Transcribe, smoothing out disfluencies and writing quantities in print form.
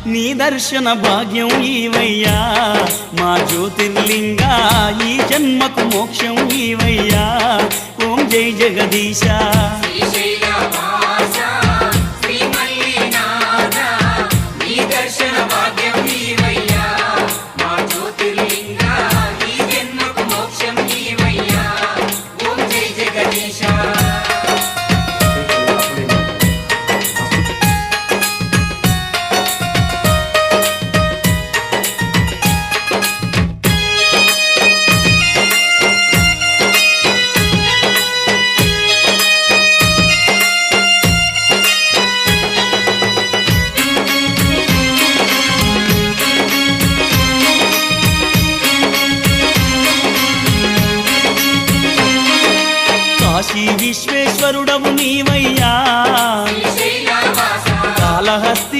నీ దర్శన భాగ్యం ఈవయ్యా మా జ్యోతిర్లింగా ఈ జన్మకు మోక్షం ఈవయ్యా ఓం జై జగదీశ కాశీ విశ్వేశ్వరుడవు నీవయ్యా కాళహస్తి